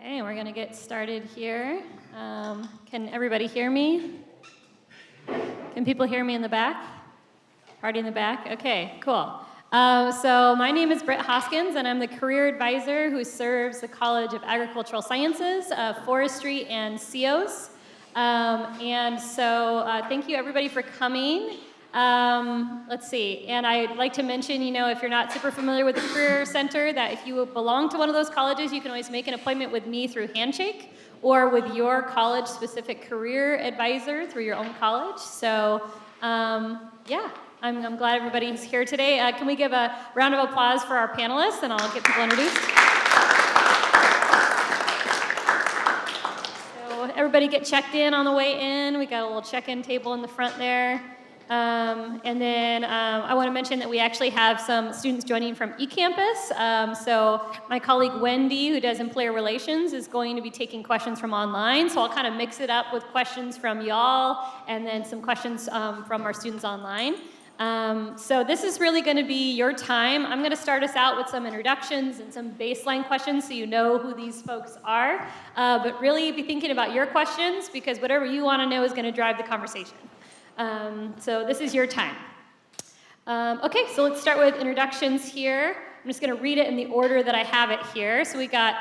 Okay, we're going to get started here. Can everybody hear me? Can people hear me in the back? Party in the back? Okay, cool. So my name is Britt Hoskins, and I'm the career advisor who serves the College of Agricultural Sciences, Forestry, and CEOs. Thank you everybody for coming. Let's see, and I'd like to mention, if you're not super familiar with the Career Center, that if you belong to one of those colleges, you can always make an appointment with me through Handshake or with your college-specific career advisor through your own college. So, yeah, I'm glad everybody's here today. Can we give a round of applause for our panelists, and I'll get people introduced. So everybody get checked in on the way in. We got a little check-in table in the front there. I want to mention that we actually have some students joining from eCampus. So my colleague Wendy, who does employer relations, is going to be taking questions from online. So I'll kind of mix it up with questions from y'all and then some questions from our students online. So this is really going to be your time. I'm going to start us out with some introductions and some baseline questions so you know who these folks are. But really be thinking about your questions, because whatever you want to know is going to drive the conversation. So this is your time. Okay, so let's start with introductions here. I'm just going to read it in the order that I have it here. So we got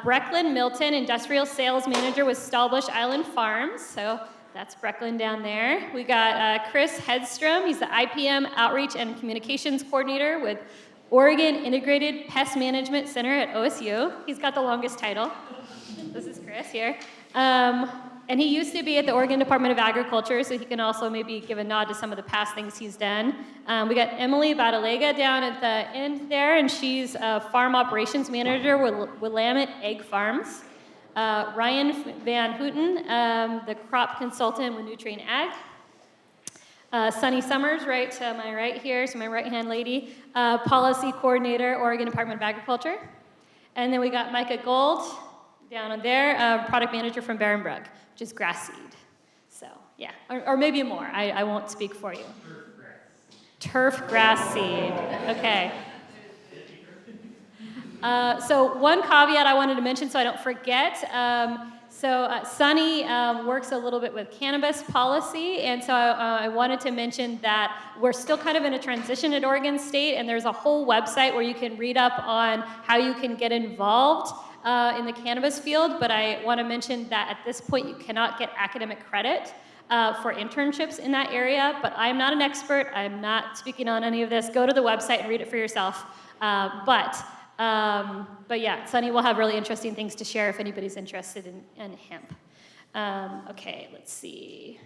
Brecklin Milton, Industrial Sales Manager with Stahlbush Island Farms. So that's Brecklin down there. We got Chris Hedstrom. He's the IPM Outreach and Communications Coordinator with Oregon Integrated Pest Management Center at OSU. He's got the longest title. This is Chris here. And he used to be at the Oregon Department of Agriculture, so he can also maybe give a nod to some of the past things he's done. We got Emily Badalega down at the end there, and she's a Farm Operations Manager with Willamette Egg Farms. Ryan Van Houten, the Crop Consultant with Nutrien Ag. Sunny Summers, right to my right here, so my right-hand lady, Policy Coordinator, Oregon Department of Agriculture. And then we got Micah Gold down there, Product Manager from Barenbrug, which is grass seed. So, yeah, or maybe more. I won't speak for you. Turf grass seed. Okay. So one caveat I wanted to mention so I don't forget. Sunny works a little bit with cannabis policy, and so I wanted to mention that we're still kind of in a transition at Oregon State, and there's a whole website where you can read up on how you can get involved in the cannabis field, but I want to mention that at this point you cannot get academic credit for internships in that area, but I'm not an expert. I'm not speaking on any of this. Go to the website and read it for yourself. But yeah, Sunny will have really interesting things to share if anybody's interested in hemp. Okay, let's see.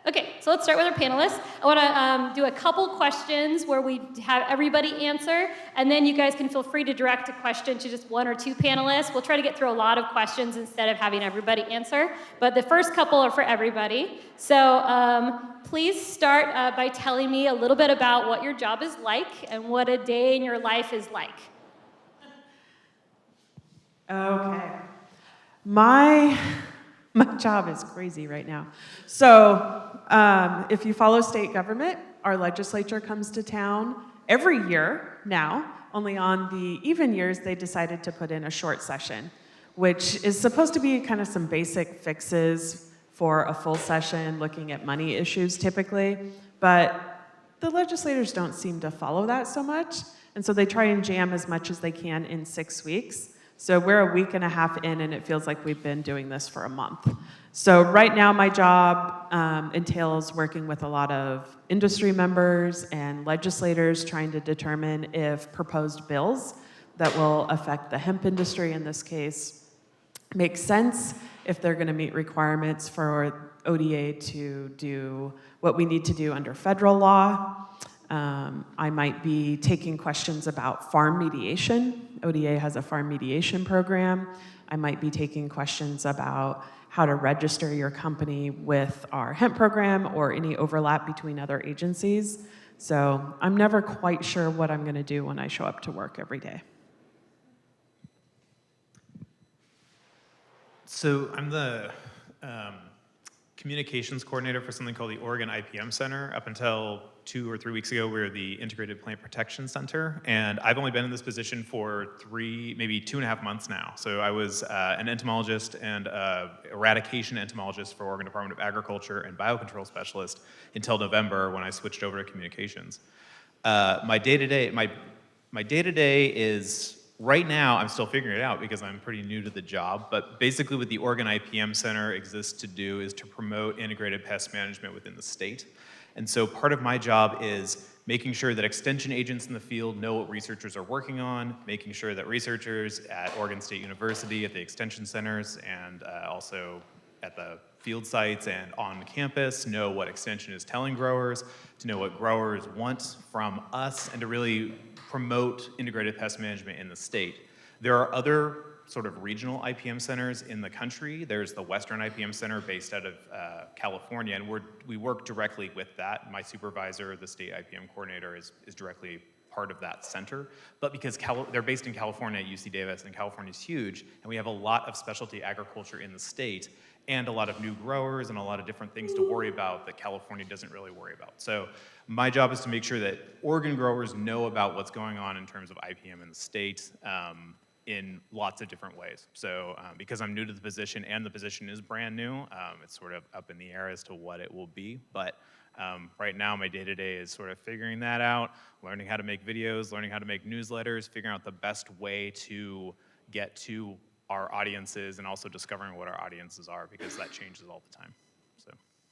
Okay, so let's start with our panelists. I want to do a couple questions where we have everybody answer, and then you guys can feel free to direct a question to just one or two panelists. We'll try to get through a lot of questions instead of having everybody answer, but the first couple are for everybody. So please start by telling me a little bit about what your job is like and what a day in your life is like. Okay. My job is crazy right now. So if you follow state government, our legislature comes to town every year now. Only on the even years, they decided to put in a short session, which is supposed to be kind of some basic fixes for a full session, looking at money issues typically. But the legislators don't seem to follow that so much. And so they try and jam as much as they can in 6 weeks. So we're a week and a half in, and it feels like we've been doing this for a month. So right now, my job entails working with a lot of industry members and legislators trying to determine if proposed bills that will affect the hemp industry, in this case, make sense, if they're going to meet requirements for ODA to do what we need to do under federal law. I might be taking questions about farm mediation. ODA has a farm mediation program. I might be taking questions about how to register your company with our hemp program or any overlap between other agencies. So I'm never quite sure what I'm going to do when I show up to work every day. So I'm the communications coordinator for something called the Oregon IPM Center. Up until 2 or 3 weeks ago, we were the Integrated Plant Protection Center, and I've only been in this position for 3, maybe 2.5 months now. So I was an entomologist and eradication entomologist for Oregon Department of Agriculture and biocontrol specialist until November when I switched over to communications. My day-to-day is, right now, I'm still figuring it out because I'm pretty new to the job, but basically what the Oregon IPM Center exists to do is to promote integrated pest management within the state. And so part of my job is making sure that extension agents in the field know what researchers are working on, making sure that researchers at Oregon State University, at the extension centers, and also at the field sites and on campus know what extension is telling growers, to know what growers want from us, and to really promote integrated pest management in the state. There are other sort of regional IPM centers in the country. There's the Western IPM Center based out of California, and we work directly with that. My supervisor, the state IPM coordinator, is directly part of that center. But because they're based in California at UC Davis, and California is huge, and we have a lot of specialty agriculture in the state, and a lot of new growers and a lot of different things to worry about that California doesn't really worry about. So my job is to make sure that Oregon growers know about what's going on in terms of IPM in the state in lots of different ways. So because I'm new to the position and the position is brand new, it's sort of up in the air as to what it will be. But right now my day-to-day is sort of figuring that out, learning how to make videos, learning how to make newsletters, figuring out the best way to get to our audiences, and also discovering what our audiences are, because that changes all the time. So.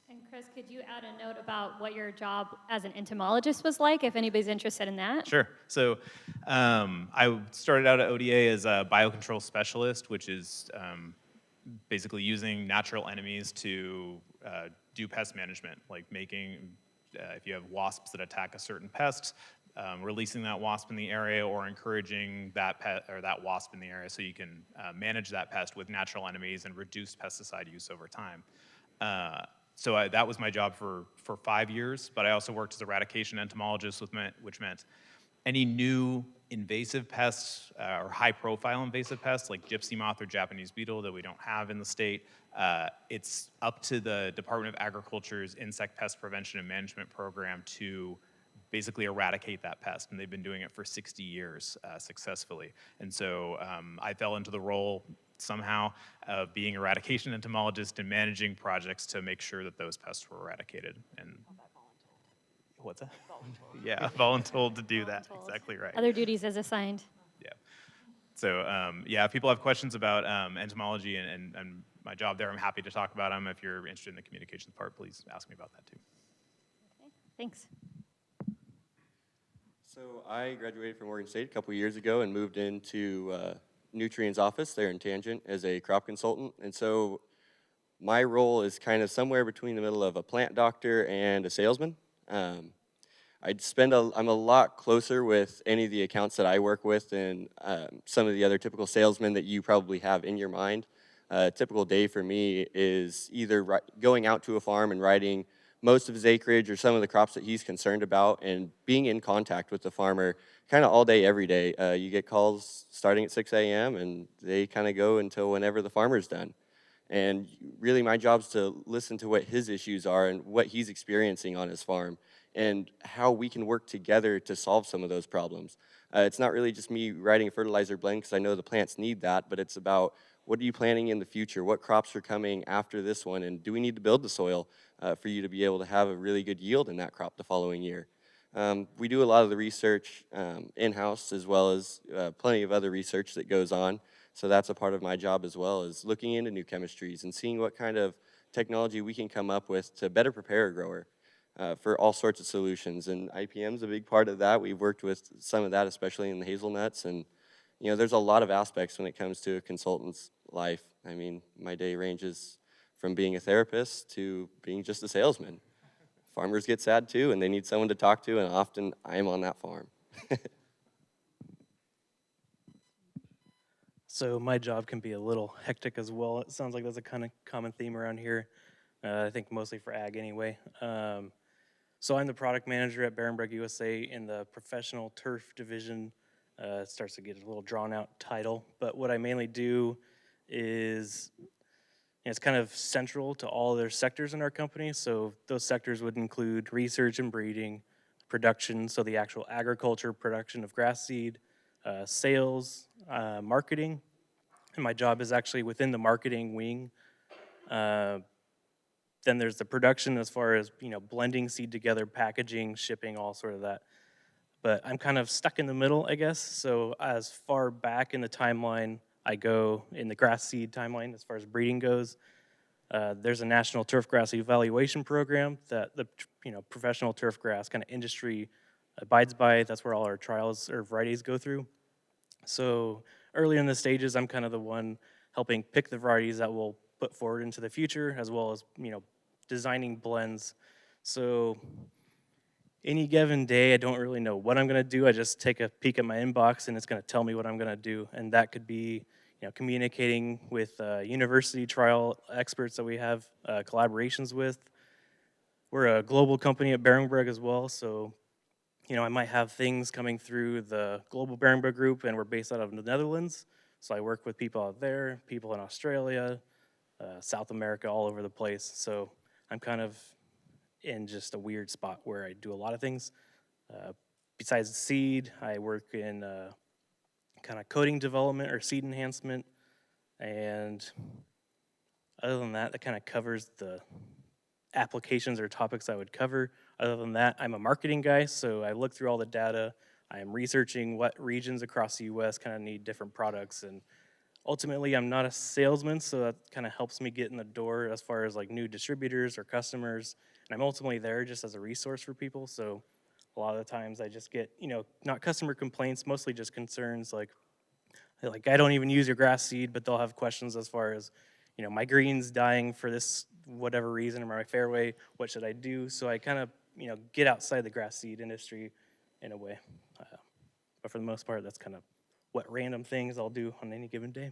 And Chris, could you add a note about what your job as an entomologist was like, if anybody's interested in that? Sure. So I started out at ODA as a biocontrol specialist, which is basically using natural enemies to do pest management, like making, if you have wasps that attack a certain pest, releasing that wasp in the area, or encouraging that pet or that wasp in the area so you can manage that pest with natural enemies and reduce pesticide use over time. So that was my job for 5 years, but I also worked as eradication entomologist, which meant any new invasive pests or high-profile invasive pests like gypsy moth or Japanese beetle that we don't have in the state, it's up to the Department of Agriculture's Insect Pest Prevention and Management Program to basically eradicate that pest, and they've been doing it for 60 years successfully. And so I fell into the role somehow of being eradication entomologist and managing projects to make sure that those pests were eradicated. And what's that? Voluntold. Yeah, voluntold to do that. Exactly right. Other duties as assigned. Yeah. So yeah, if people have questions about entomology and my job there, I'm happy to talk about them. If you're interested in the communications part, please ask me about that too. Okay, thanks. So I graduated from Oregon State a couple years ago and moved into Nutrien's office there in Tangent as a crop consultant. And so my role is kind of somewhere between the middle of a plant doctor and a salesman. I'm a lot closer with any of the accounts that I work with than some of the other typical salesmen that you probably have in your mind. A typical day for me is either going out to a farm and writing most of his acreage or some of the crops that he's concerned about, and being in contact with the farmer kind of all day, every day. You get calls starting at 6 a.m. and they kind of go until whenever the farmer's done. And really my job's to listen to what his issues are and what he's experiencing on his farm and how we can work together to solve some of those problems. It's not really just me writing a fertilizer blend because I know the plants need that, but it's about what are you planning in the future? What crops are coming after this one? And do we need to build the soil for you to be able to have a really good yield in that crop the following year? We do a lot of the research in-house, as well as plenty of other research that goes on. So that's a part of my job as well, is looking into new chemistries and seeing what kind of technology we can come up with to better prepare a grower for all sorts of solutions. And IPM is a big part of that. We've worked with some of that, especially in the hazelnuts. And you know, there's a lot of aspects when it comes to a consultant's life. I mean, my day ranges from being a therapist to being just a salesman. Farmers get sad too, and they need someone to talk to, and often I'm on that farm. So my job can be a little hectic as well. It sounds like that's a kind of common theme around here. I think mostly for ag anyway. So I'm the product manager at Barenbrug USA in the professional turf division. It starts to get a little drawn out title, but what I mainly do is, it's kind of central to all their sectors in our company. So those sectors would include research and breeding, production, so the actual agriculture production of grass seed, sales, marketing. And my job is actually within the marketing wing. Then there's the production as far as, blending seed together, packaging, shipping, all sort of that. But I'm kind of stuck in the middle, I guess. So as far back in the timeline I go in the grass seed timeline, as far as breeding goes, there's a national turfgrass evaluation program that the professional turfgrass kind of industry abides by. That's where all our trials or varieties go through. So early in the stages, I'm kind of the one helping pick the varieties that we'll put forward into the future, as well as designing blends. So any given day, I don't really know what I'm going to do. I just take a peek at my inbox, and it's going to tell me what I'm going to do, and that could be communicating with university trial experts that we have collaborations with. We're a global company at Barenbrug as well, so I might have things coming through the global Barenbrug group, and we're based out of the Netherlands. So I work with people out there, people in Australia, South America, all over the place. So I'm kind of in just a weird spot where I do a lot of things. Besides seed, I work in kind of coding development or seed enhancement. And other than that, that kind of covers the applications or topics I would cover. Other than that, I'm a marketing guy, so I look through all the data. I am researching what regions across the U.S. kind of need different products, and ultimately, I'm not a salesman, so that kind of helps me get in the door as far as like new distributors or customers, and I'm ultimately there just as a resource for people. So a lot of the times I just get, not customer complaints, mostly just concerns like I don't even use your grass seed, but they'll have questions as far as, my green's dying for this whatever reason, or my fairway, what should I do? So I kind of, get outside the grass seed industry in a way. But for the most part, that's kind of what random things I'll do on any given day.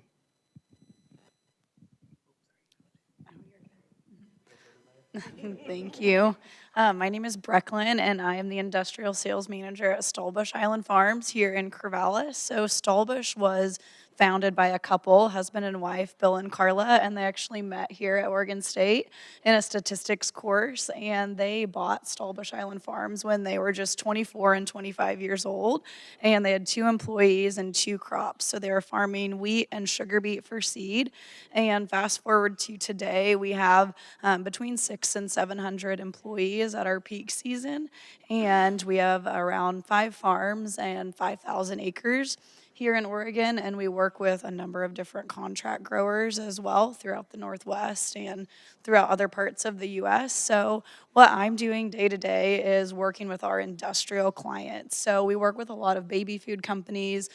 Thank you. My name is Brecklin, and I am the Industrial Sales Manager at Stahlbush Island Farms here in Corvallis. So Stahlbush was founded by a couple, husband and wife, Bill and Carla, and they actually met here at Oregon State in a statistics course, and they bought Stahlbush Island Farms when they were just 24 and 25 years old, and they had 2 employees and 2 crops. So they were farming wheat and sugar beet for seed, and fast forward to today, we have between 600 and 700 employees at our peak season, and we have around 5 farms and 5,000 acres here in Oregon, and we work with a number of different contract growers as well throughout the Northwest and throughout other parts of the U.S. So what I'm doing day to day is working with our industrial clients. So we work with a lot of baby food companies,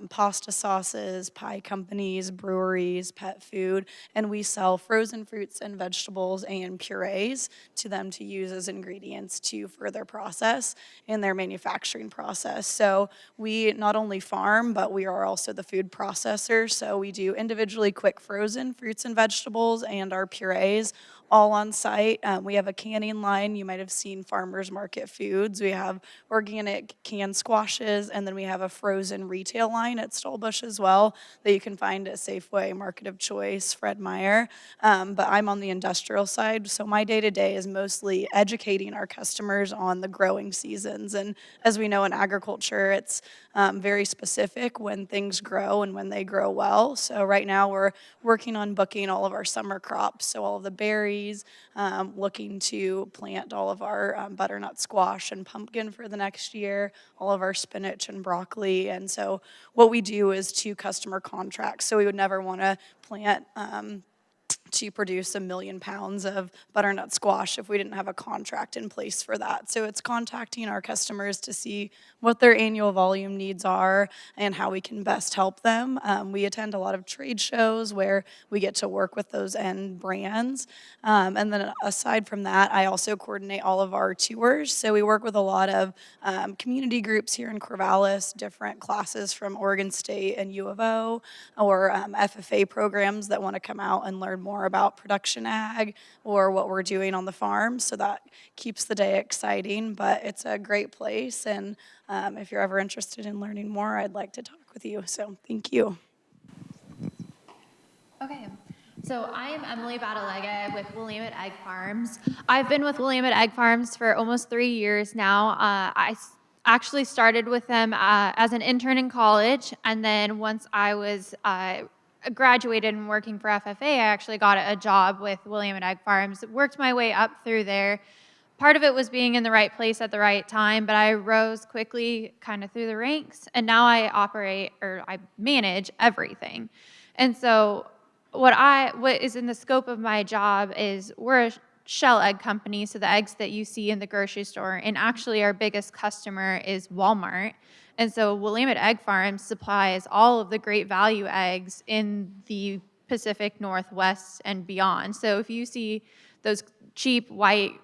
pasta sauces, pie companies, breweries, pet food, and we sell frozen fruits and vegetables and purees to them to use as ingredients to further process in their manufacturing process. So we not only farm, but we are also the food processor. So we do individually quick frozen fruits and vegetables and our purees all on site. We have a canning line. You might have seen Farmers Market Foods. We have organic canned squashes, and then we have a frozen retail line at Stahlbush as well that you can find at Safeway, Market of Choice, Fred Meyer. But I'm on the industrial side, so my day-to-day is mostly educating our customers on the growing seasons. And as we know in agriculture, it's very specific when things grow and when they grow well. So right now we're working on booking all of our summer crops, so all of the berries, looking to plant all of our butternut squash and pumpkin for the next year, all of our spinach and broccoli. And so what we do is 2 customer contracts. So we would never want to plant to produce 1 million pounds of butternut squash if we didn't have a contract in place for that. So it's contacting our customers to see what their annual volume needs are and how we can best help them. We attend a lot of trade shows where we get to work with those end brands. And then aside from that, I also coordinate all of our tours. So we work with a lot of community groups here in Corvallis, different classes from Oregon State and U of O, or FFA programs that want to come out and learn more about production ag or what we're doing on the farm. So that keeps the day exciting, but it's a great place. And if you're ever interested in learning more, I'd like to talk with you. So thank you. Okay, So I'm Emily Badalega with Willamette Egg Farms. I've been with Willamette Egg Farms for almost 3 years now. Actually started with them as an intern in college, and then once I was graduated and working for FFA, I actually got a job with Willamette Egg Farms. Worked my way up through there. Part of it was being in the right place at the right time, but I rose quickly kind of through the ranks, and now I manage everything. And so what is in the scope of my job is we're a shell egg company, so the eggs that you see in the grocery store, and actually our biggest customer is Walmart. And so Willamette Egg Farms supplies all of the great value eggs in the Pacific Northwest and beyond. So if you see those cheap white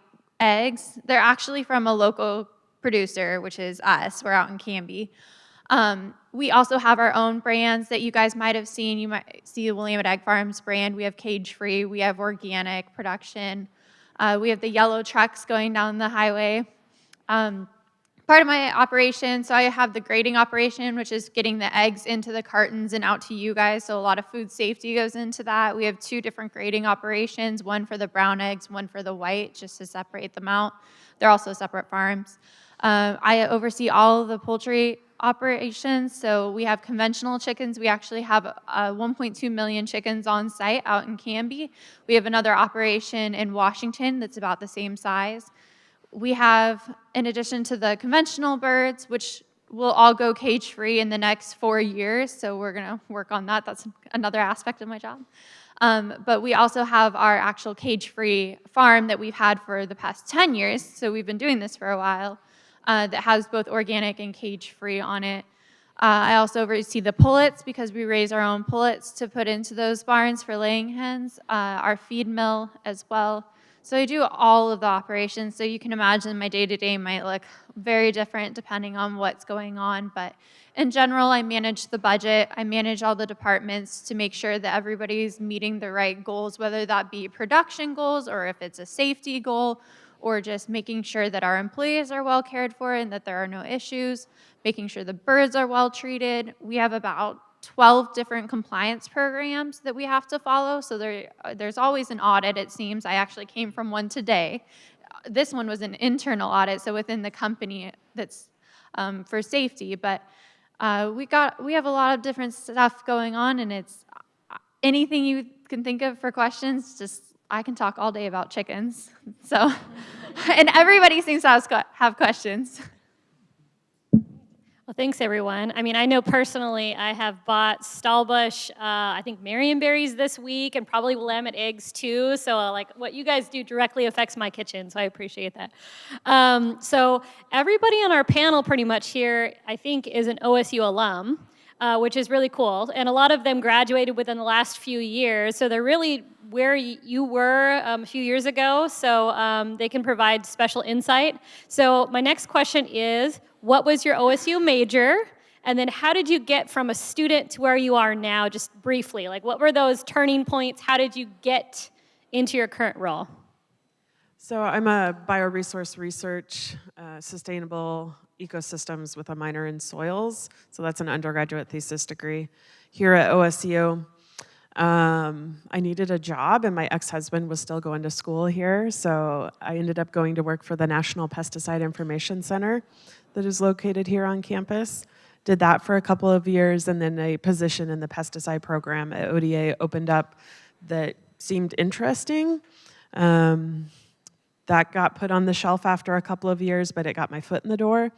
eggs, they're actually from a local producer, which is us. We're out in Canby. We also have our own brands that you guys might have seen. You might see the Willamette Egg Farms brand. We have cage-free. We have organic production. We have the yellow trucks going down the highway. Part of my operation, so I have the grading operation, which is getting the eggs into the cartons and out to you guys. So a lot of food safety goes into that. We have 2 different grading operations, one for the brown eggs, one for the white, just to separate them out. They're also separate farms. I oversee all of the poultry operations. So we have conventional chickens. We actually have 1.2 million chickens on site out in Canby. We have another operation in Washington that's about the same size. We have, in addition to the conventional birds, which will all go cage-free in the next 4 years, so we're going to work on that. That's another aspect of my job. But we also have our actual cage-free farm that we've had for the past 10 years, so we've been doing this for a while, that has both organic and cage-free on it. I also oversee the pullets because we raise our own pullets to put into those barns for laying hens, our feed mill as well. So I do all of the operations, so you can imagine my day-to-day might look very different depending on what's going on, but in general, I manage the budget, I manage all the departments to make sure that everybody's meeting the right goals, whether that be production goals or if it's a safety goal, or just making sure that our employees are well cared for and that there are no issues, making sure the birds are well treated. We have about 12 different compliance programs that we have to follow, so there's always an audit, it seems. I actually came from one today. This one was an internal audit, so within the company that's for safety, but we have a lot of different stuff going on, and it's anything you can think of for questions. Just I can talk all day about chickens, so and everybody seems to have questions. Well, thanks, everyone. I mean, I know personally I have bought Stahlbush, I think Marionberries this week, and probably Willamette eggs too. So, like, what you guys do directly affects my kitchen, so I appreciate that. So everybody on our panel pretty much here, I think, is an OSU alum, which is really cool. And a lot of them graduated within the last few years, so they're really where you were a few years ago, so they can provide special insight. So my next question is, what was your OSU major? And then how did you get from a student to where you are now, just briefly? Like, what were those turning points? How did you get into your current role? So I'm a bioresource research, sustainable ecosystems with a minor in soils. So that's an undergraduate thesis degree here at OSU. I needed a job, and my ex-husband was still going to school here, so I ended up going to work for the National Pesticide Information Center that is located here on campus. Did that for a couple of years, and then a position in the pesticide program at ODA opened up that seemed interesting. That got put on the shelf after a couple of years, but it got my foot in the door,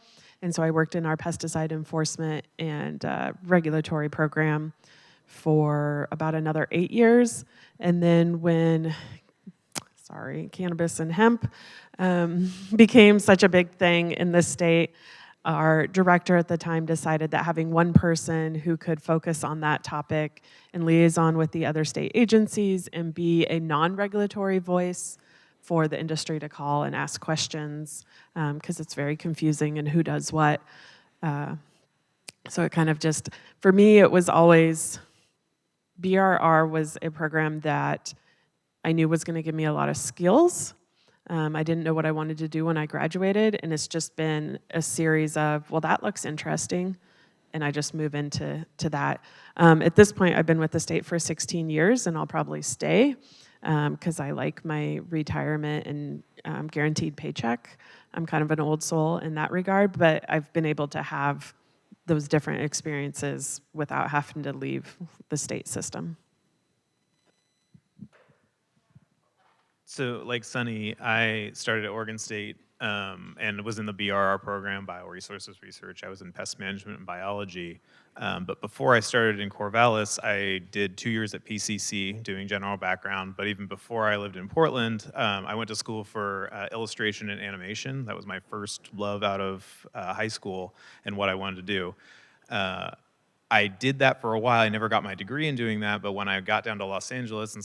and so I worked in our pesticide enforcement and regulatory program for about another 8 years. And then when, cannabis and hemp became such a big thing in the state, our director at the time decided that having one person who could focus on that topic and liaison with the other state agencies and be a non-regulatory voice for the industry to call and ask questions, because it's very confusing and who does what. So it kind of just, for me, it was always, BRR was a program that I knew was going to give me a lot of skills. I didn't know what I wanted to do when I graduated, and it's just been a series of, well, that looks interesting, and I just move into that. At this point, I've been with the state for 16 years, and I'll probably stay because I like my retirement and guaranteed paycheck. I'm kind of an old soul in that regard, but I've been able to have those different experiences without having to leave the state system. So, like Sunny, I started at Oregon State and was in the BRR program, Bioresources Research. I was in pest management and biology. But before I started in Corvallis, I did 2 years at PCC doing general background. But even before I lived in Portland, I went to school for illustration and animation. That was my first love out of high school and what I wanted to do. I did that for a while. I never got my degree in doing that, but when I got down to Los Angeles and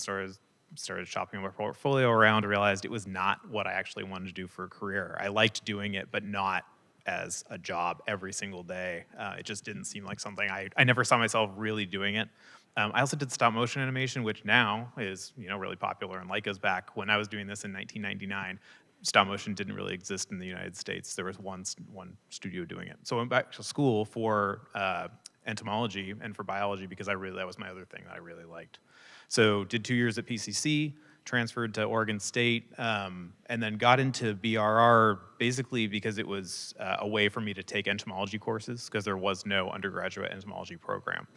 started shopping my portfolio around, I realized it was not what I actually wanted to do for a career. I liked doing it, but not as a job every single day. It just didn't seem like something I never saw myself really doing it. I also did stop motion animation, which now is really popular, and Leica's back. When I was doing this in 1999, stop motion didn't really exist in the United States. There was one studio doing it. So I went back to school for entomology and for biology because that was my other thing that I really liked. So did 2 years at PCC, transferred to Oregon State, and then got into BRR basically because it was a way for me to take entomology courses because there was no undergraduate entomology program.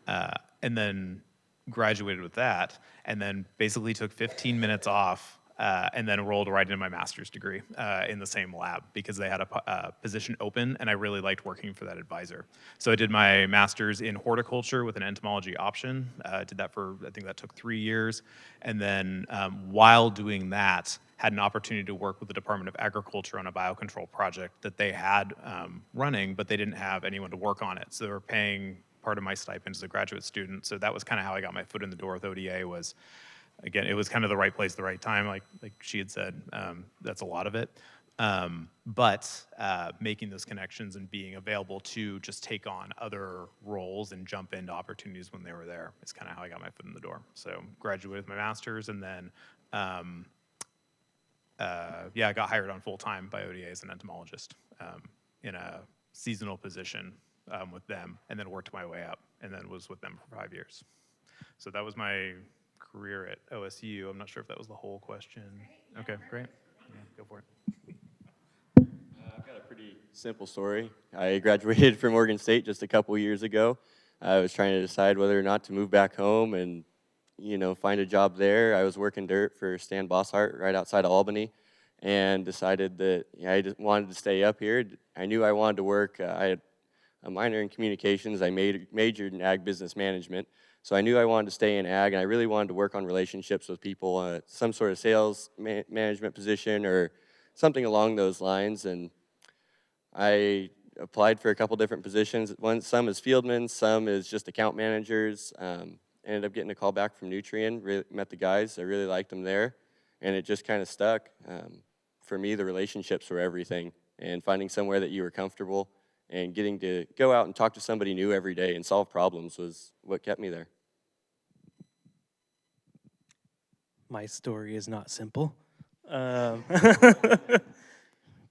And then graduated with that, and then basically took 15 minutes off and then rolled right into my master's degree in the same lab because they had a position open, and I really liked working for that advisor. So I did my master's in horticulture with an entomology option. I did that I think that took 3 years. And then while doing that, had an opportunity to work with the Department of Agriculture on a biocontrol project that they had running, but they didn't have anyone to work on it. So they were paying part of my stipend as a graduate student. So that was kind of how I got my foot in the door with ODA was, again, it was kind of the right place, the right time, like she had said. That's a lot of it. But making those connections and being available to just take on other roles and jump into opportunities when they were there is kind of how I got my foot in the door. So graduated with my master's, and then I got hired on full time by ODA as an entomologist in a seasonal position with them, and then worked my way up, and then was with them for 5 years. So that was my career at OSU. I'm not sure if that was the whole question. Okay, great. Yeah, go for it. I've got a pretty simple story. I graduated from Oregon State just a couple years ago. I was trying to decide whether or not to move back home and, find a job there. I was working dirt for Stan Bosshart right outside of Albany, and decided that I just wanted to stay up here. I knew I wanted to work. I had a minor in communications. I majored in ag business management. So I knew I wanted to stay in ag, and I really wanted to work on relationships with people, some sort of sales management position or something along those lines. And I applied for a couple different positions. Some as fieldmen, some as just account managers. Ended up getting a call back from Nutrien, met the guys. I really liked them there, and it just kind of stuck. For me, the relationships were everything, and finding somewhere that you were comfortable and getting to go out and talk to somebody new every day and solve problems was what kept me there. My story is not simple. Bear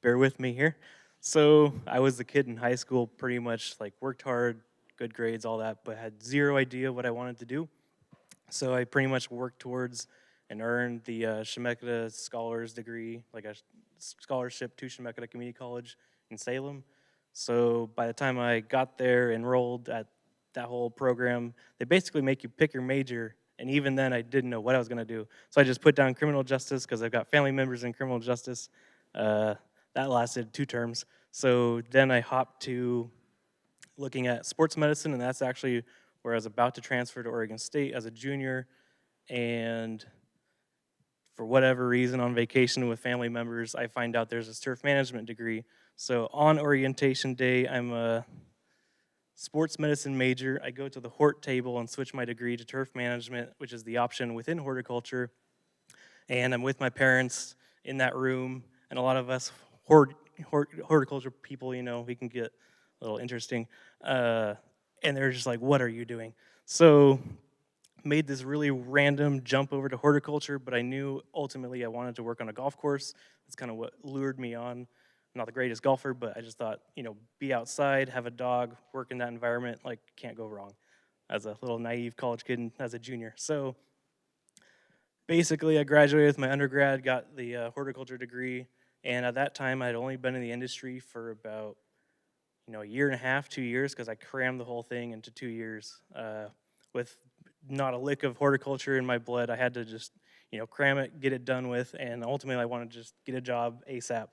with me here. So I was the kid in high school, pretty much worked hard, good grades, all that, but had zero idea what I wanted to do. So I pretty much worked towards and earned the Chemeketa Scholars degree, like a scholarship to Chemeketa Community College in Salem. So by the time I got there, enrolled at that whole program, they basically make you pick your major, and even then I didn't know what I was going to do. So I just put down criminal justice because I've got family members in criminal justice. That lasted 2 terms. So then I hopped to looking at sports medicine, and that's actually where I was about to transfer to Oregon State as a junior. And for whatever reason, on vacation with family members, I find out there's a turf management degree. So on orientation day, I'm a sports medicine major. I go to the hort table and switch my degree to turf management, which is the option within horticulture. And I'm with my parents in that room, and a lot of us horticulture people, we can get a little interesting. And they're just like, what are you doing? So made this really random jump over to horticulture, but I knew ultimately I wanted to work on a golf course. That's kind of what lured me on. not the greatest golfer, but I just thought, be outside, have a dog, work in that environment, like, can't go wrong as a little naive college kid and as a junior. So basically, I graduated with my undergrad, got the horticulture degree, and at that time, I'd only been in the industry for about, a year and a half, 2 years, because I crammed the whole thing into 2 years with not a lick of horticulture in my blood. I had to just, cram it, get it done with, and ultimately, I wanted to just get a job ASAP.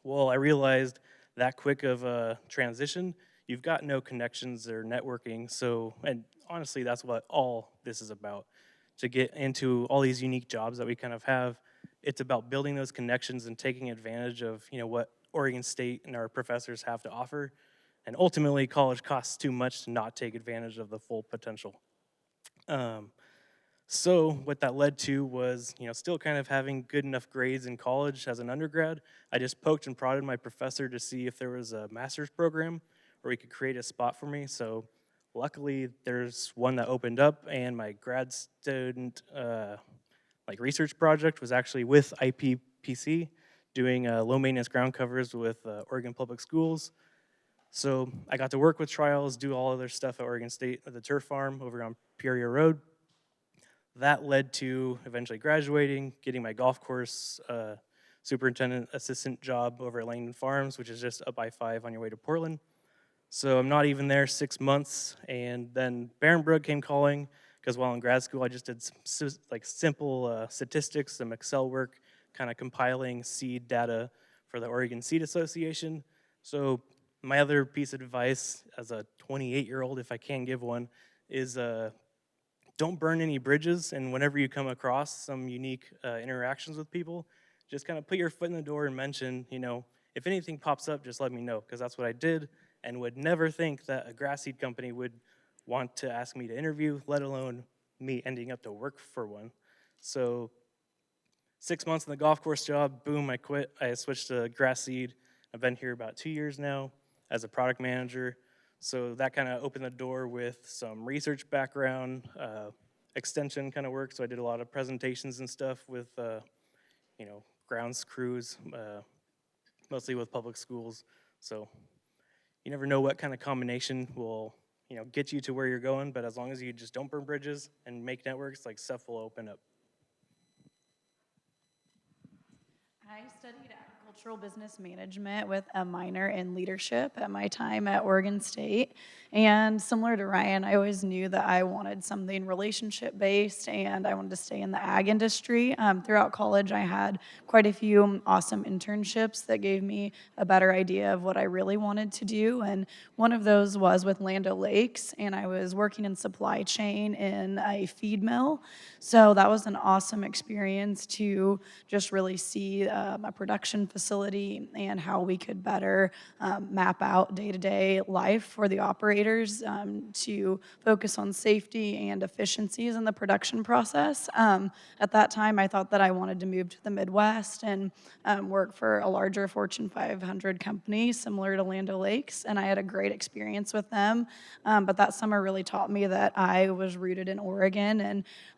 Well, I realized that quick of a transition, you've got no connections or networking. So, and honestly, that's what all this is about. To get into all these unique jobs that we kind of have, it's about building those connections and taking advantage of, what Oregon State and our professors have to offer. And ultimately, college costs too much to not take advantage of the full potential. So what that led to was, still kind of having good enough grades in college as an undergrad. I just poked and prodded my professor to see if there was a master's program where he could create a spot for me. So luckily, there's one that opened up, and my grad student research project was actually with IPPC, doing low maintenance ground covers with Oregon Public Schools. So I got to work with trials, do all of their stuff at Oregon State at the turf farm over on Peoria Road. That led to eventually graduating, getting my golf course superintendent assistant job over at Langdon Farms, which is just up I-5 on your way to Portland. So I'm not even there 6 months, and then Barenbrug came calling, because while in grad school I just did some simple statistics, some Excel work, kind of compiling seed data for the Oregon Seed Association. So my other piece of advice as a 28-year-old, if I can give one, is don't burn any bridges, and whenever you come across some unique interactions with people, just kind of put your foot in the door and mention, if anything pops up, just let me know, because that's what I did, and would never think that a grass seed company would want to ask me to interview, let alone me ending up to work for one. So 6 months in the golf course job, boom, I quit. I switched to grass seed. I've been here about 2 years now as a product manager. So that kind of opened the door with some research background, extension kind of work. So I did a lot of presentations and stuff with, grounds crews, mostly with public schools. So you never know what kind of combination will, get you to where you're going. But as long as you just don't burn bridges and make networks, stuff will open up. I studied agricultural business management with a minor in leadership at my time at Oregon State. And similar to Ryan, I always knew that I wanted something relationship-based and I wanted to stay in the ag industry. Throughout college, I had quite a few awesome internships that gave me a better idea of what I really wanted to do. And one of those was with Land O'Lakes, and I was working in supply chain in a feed mill. So that was an awesome experience to just really see a production facility and how we could better map out day-to-day life for the operators to focus on safety and efficiencies in the production process. At that time, I thought that I wanted to move to the Midwest and work for a larger Fortune 500 company similar to Land O'Lakes, and I had a great experience with them. But that summer really taught me that I was rooted in Oregon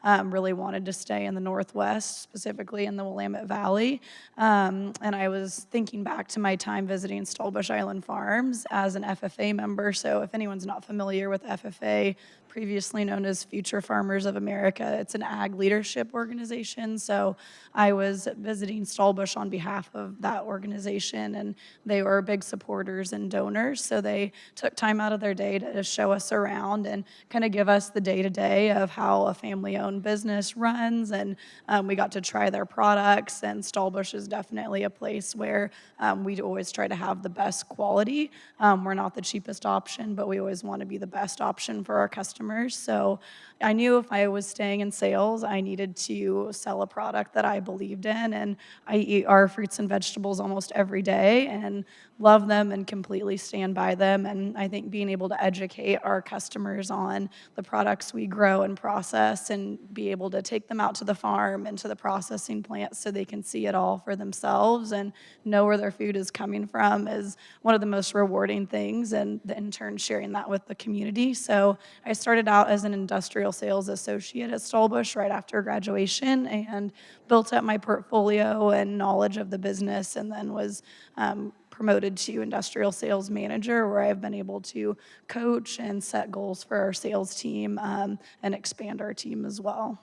and really wanted to stay in the Northwest, specifically in the Willamette Valley. And I was thinking back to my time visiting Stahlbush Island Farms as an FFA member. So if anyone's not familiar with FFA, previously known as Future Farmers of America, it's an ag leadership organization. So I was visiting Stahlbush on behalf of that organization, and they were big supporters and donors. So they took time out of their day to show us around and kind of give us the day-to-day of how a family-owned business runs. And we got to try their products, and Stahlbush is definitely a place where we always try to have the best quality. We're not the cheapest option, but we always want to be the best option for our customers. So I knew if I was staying in sales, I needed to sell a product that I believed in, and I eat our fruits and vegetables almost every day, and love them and completely stand by them. And I think being able to educate our customers on the products we grow and process and be able to take them out to the farm and to the processing plants so they can see it all for themselves and know where their food is coming from is one of the most rewarding things, and the interns sharing that with the community. So I started out as an industrial sales associate at Stahlbush right after graduation and built up my portfolio and knowledge of the business, and then was promoted to industrial sales manager, where I've been able to coach and set goals for our sales team and expand our team as well.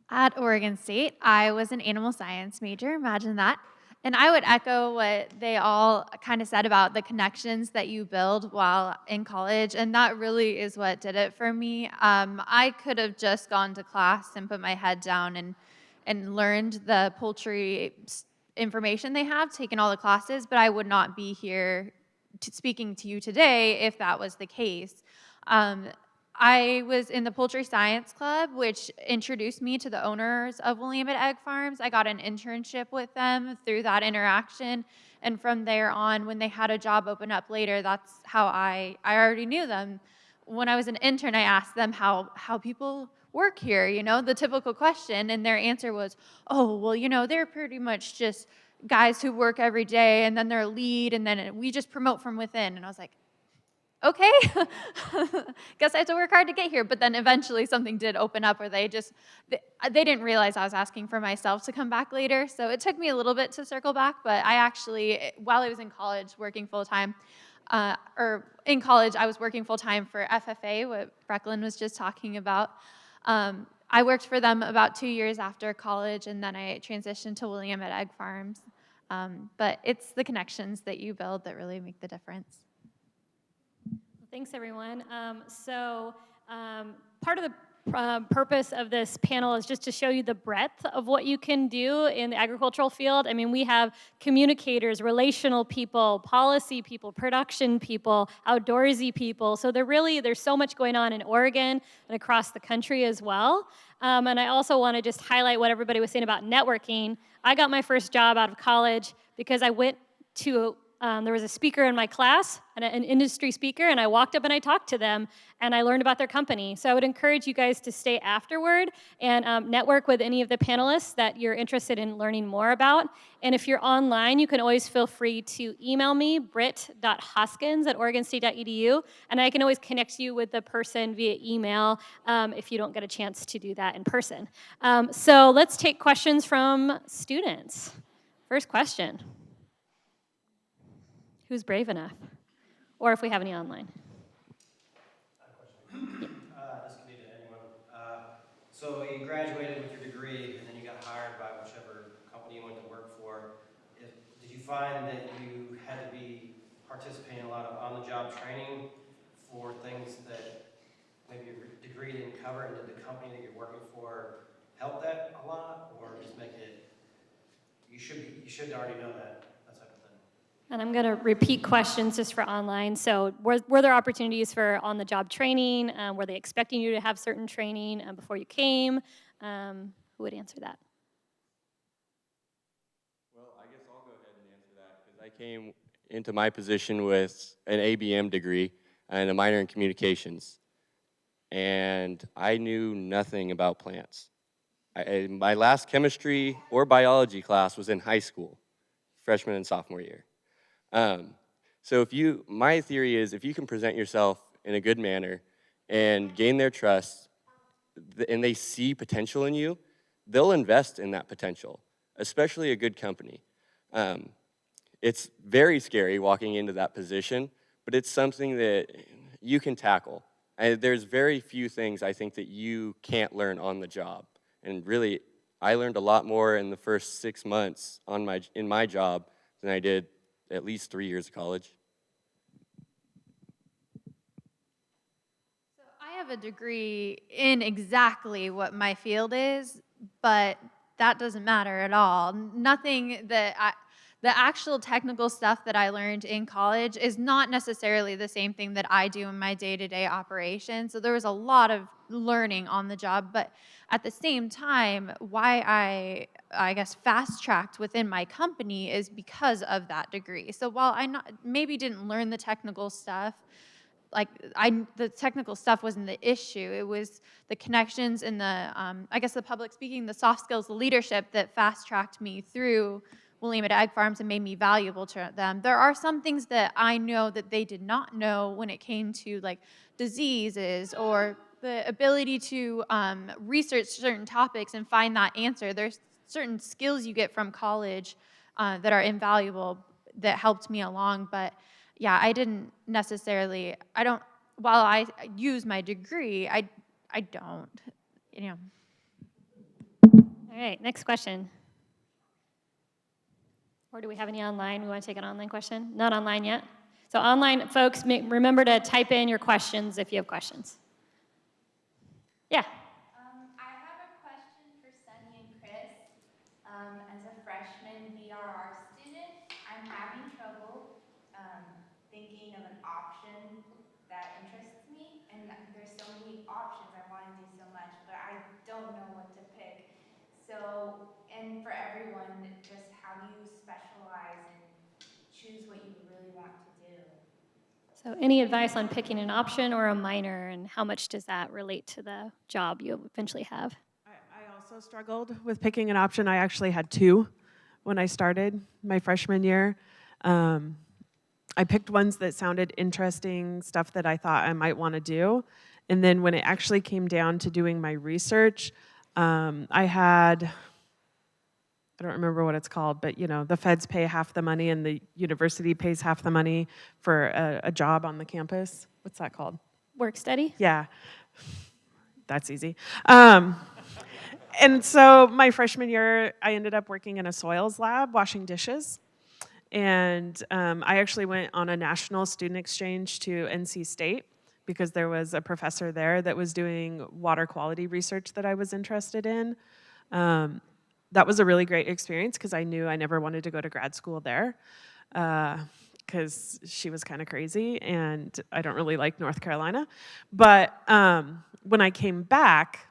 At Oregon State, I was an animal science major, imagine that. And I would echo what they all kind of said about the connections that you build while in college, and that really is what did it for me. I could have just gone to class and put my head down and learned the poultry information they have, taken all the classes, but I would not be here speaking to you today if that was the case. I was in the Poultry Science Club, which introduced me to the owners of Willamette Egg Farms. I got an internship with them through that interaction, and from there on, when they had a job open up later, that's how I already knew them. When I was an intern, I asked them how people work here, you know, the typical question, and their answer was, oh, well, you know, they're pretty much just guys who work every day, and then they're a lead, and then we just promote from within. And I was like, okay, guess I have to work hard to get here. But then eventually something did open up where they didn't realize I was asking for myself to come back later. So it took me a little bit to circle back, but I actually, while I was in college working full-time, in college, I was working full-time for FFA, what Brecklin was just talking about. I worked for them about 2 years after college, and then I transitioned to Willamette Egg Farms. But it's the connections that you build that really make the difference. Thanks, everyone. Part of the purpose of this panel is just to show you the breadth of what you can do in the agricultural field. I mean, we have communicators, relational people, policy people, production people, outdoorsy people. So there's so much going on in Oregon and across the country as well. And I also want to just highlight what everybody was saying about networking. I got my first job out of college because I went to there was a speaker in my class, an industry speaker, and I walked up and I talked to them, and I learned about their company. So I would encourage you guys to stay afterward and network with any of the panelists that you're interested in learning more about. And if you're online, you can always feel free to email me, britt.hoskins@oregonstate.edu, and I can always connect you with the person via email if you don't get a chance to do that in person. So let's take questions from students. First question. Who's brave enough? Or if we have any online. This could be to anyone. So you graduated with your degree, and then you got hired by whichever company you went to work for. Did you find that you had to be participating in a lot of on-the-job training for things that maybe your degree didn't cover, and did the company that you're working for help that a lot, or just make it, you should already know that? And I'm going to repeat questions just for online. So were there opportunities for on-the-job training? Were they expecting you to have certain training before you came? Who would answer that? Well, I guess I'll go ahead and answer that because I came into my position with an ABM degree and a minor in communications. And I knew nothing about plants. My last chemistry or biology class was in high school, freshman and sophomore year. So my theory is if you can present yourself in a good manner and gain their trust, and they see potential in you, they'll invest in that potential, especially a good company. It's very scary walking into that position, but it's something that you can tackle. And there's very few things I think that you can't learn on the job. And really, I learned a lot more in the first 6 months in my job than I did at least 3 years of college. So I have a degree in exactly what my field is, but that doesn't matter at all. Nothing that the actual technical stuff that I learned in college is not necessarily the same thing that I do in my day-to-day operation. So there was a lot of learning on the job, but at the same time, why I guess fast-tracked within my company is because of that degree. So while maybe didn't learn the technical stuff, like the technical stuff wasn't the issue. It was the connections and the I guess the public speaking, the soft skills, the leadership that fast-tracked me through Willamette Egg Farms and made me valuable to them. There are some things that I know that they did not know when it came to like diseases or the ability to research certain topics and find that answer. There's certain skills you get from college that are invaluable that helped me along, but yeah, I didn't necessarily, while I use my degree, I don't, you know. All right, next question. Or do we have any online? We want to take an online question? Not online yet. So online, folks, remember to type in your questions if you have questions. Yeah. I have a question for Sunny and Chris. As a freshman BRR student, I'm having trouble thinking of an option that interests me, and there's so many options. I want to do so much, but I don't know what to pick. So, and for everyone, just how do you specialize and choose what you really want to do? So any advice on picking an option or a minor, and how much does that relate to the job you eventually have? I also struggled with picking an option. I actually had two when I started my freshman year. I picked ones that sounded interesting, stuff that I thought I might want to do. And then when it actually came down to doing my research, I don't remember what it's called, but the feds pay half the money and the university pays half the money for a job on the campus. What's that called? Work study? Yeah, that's easy. And so my freshman year, I ended up working in a soils lab, washing dishes. And I actually went on a national student exchange to NC State because there was a professor there that was doing water quality research that I was interested in. That was a really great experience because I knew I never wanted to go to grad school there because she was kind of crazy and I don't really like North Carolina. But when I came back,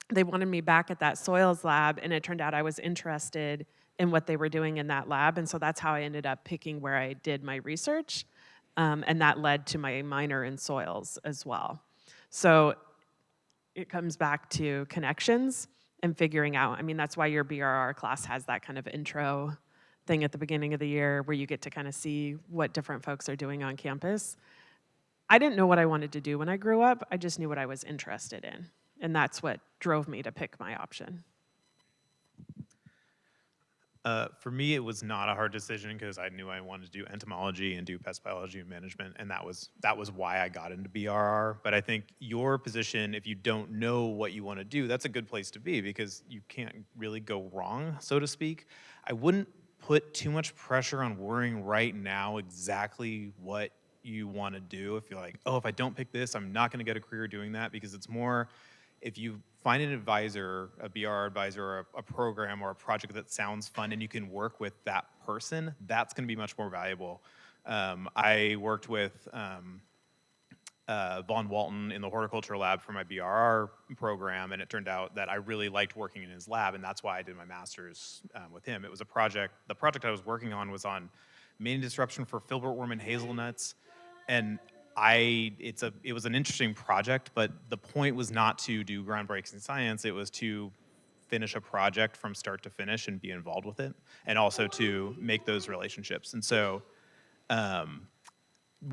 they wanted me back at that soils lab, and it turned out I was interested in what they were doing in that lab, and so that's how I ended up picking where I did my research, and that led to my minor in soils as well. So it comes back to connections and figuring out, that's why your BRR class has that kind of intro thing at the beginning of the year where you get to kind of see what different folks are doing on campus. I didn't know what I wanted to do when I grew up, I just knew what I was interested in, and that's what drove me to pick my option. For me, it was not a hard decision because I knew I wanted to do entomology and do pest biology and management, and that was why I got into BRR. But I think your position, if you don't know what you want to do, that's a good place to be because you can't really go wrong, so to speak. I wouldn't put too much pressure on worrying right now exactly what you want to do. If you're like, oh, if I don't pick this, I'm not going to get a career doing that, because it's more, if you find an advisor, a BR advisor, or a program or a project that sounds fun and you can work with that person, that's going to be much more valuable. I worked with Von Walton in the horticulture lab for my BRR program, and it turned out that I really liked working in his lab, and that's why I did my master's with him. It was a project, the project I was working on was on mating disruption for filbert worm and hazelnuts, and it was an interesting project, but the point was not to do groundbreaking science. It was to finish a project from start to finish and be involved with it, and also to make those relationships. And so,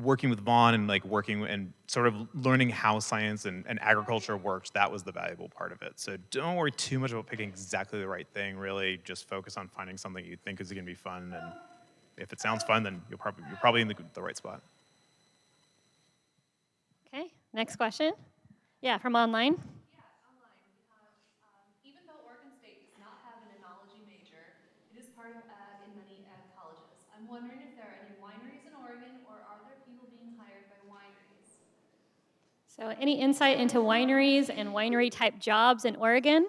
working with Vaughn and working and sort of learning how science and agriculture works, that was the valuable part of it. So don't worry too much about picking exactly the right thing. Really, just focus on finding something you think is going to be fun, and if it sounds fun, then you're probably in the right spot. Okay, next question. Yeah, from online. Yeah, online. Even though Oregon State does not have an enology major, it is part of ag in many ag colleges. I'm wondering if there are any wineries in Oregon, or are there people being hired by wineries? So any insight into wineries and winery type jobs in Oregon?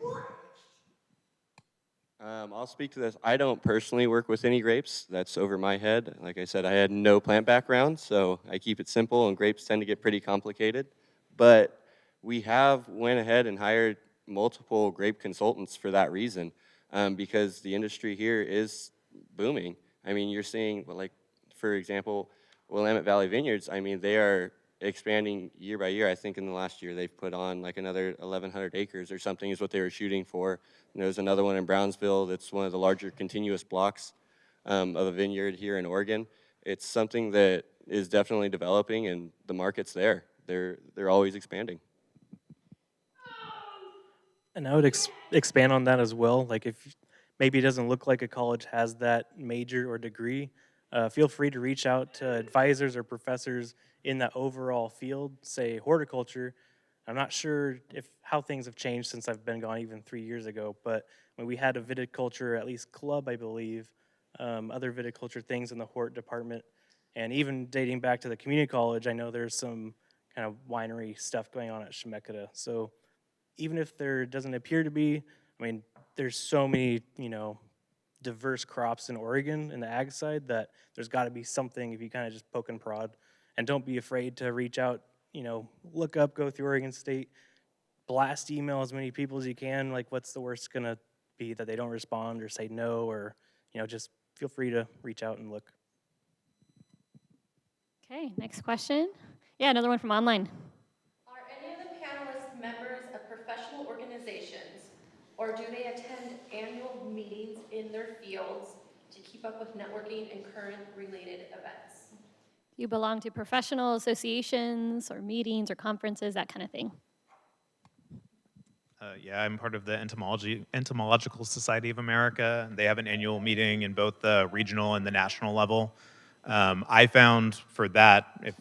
I'll speak to this. I don't personally work with any grapes. That's over my head. Like I said, I had no plant background, so I keep it simple, and grapes tend to get pretty complicated. But we have went ahead and hired multiple grape consultants for that reason, because the industry here is booming. I mean, you're seeing, well, like, for example, Willamette Valley Vineyards, I mean, they are expanding year by year. I think in the last year they've put on like another 1,100 acres or something is what they were shooting for. And there's another one in Brownsville that's one of the larger continuous blocks of a vineyard here in Oregon. It's something that is definitely developing, and the market's there. They're always expanding. And I would expand on that as well. Like if maybe it doesn't look like a college has that major or degree, feel free to reach out to advisors or professors in that overall field, say horticulture. I'm not sure if how things have changed since I've been gone even 3 years ago, but when we had a viticulture, at least club, I believe, other viticulture things in the hort department, and even dating back to the community college, I know there's some kind of winery stuff going on at Chemeketa. So even if there doesn't appear to be, I mean, there's so many, diverse crops in Oregon in the ag side that there's got to be something if you kind of just poke and prod. And don't be afraid to reach out, look up, go through Oregon State, blast email as many people as you can. Like, what's the worst going to be, that they don't respond or say no, or, just feel free to reach out and look. Okay, next question. Yeah, another one from online. Are any of the panelists members of professional organizations, or do they attend annual meetings in their fields to keep up with networking and current related events? You belong to professional associations or meetings or conferences, that kind of thing. Yeah, I'm part of the Entomological Society of America. They have an annual meeting in both the regional and the national level. I found for that, if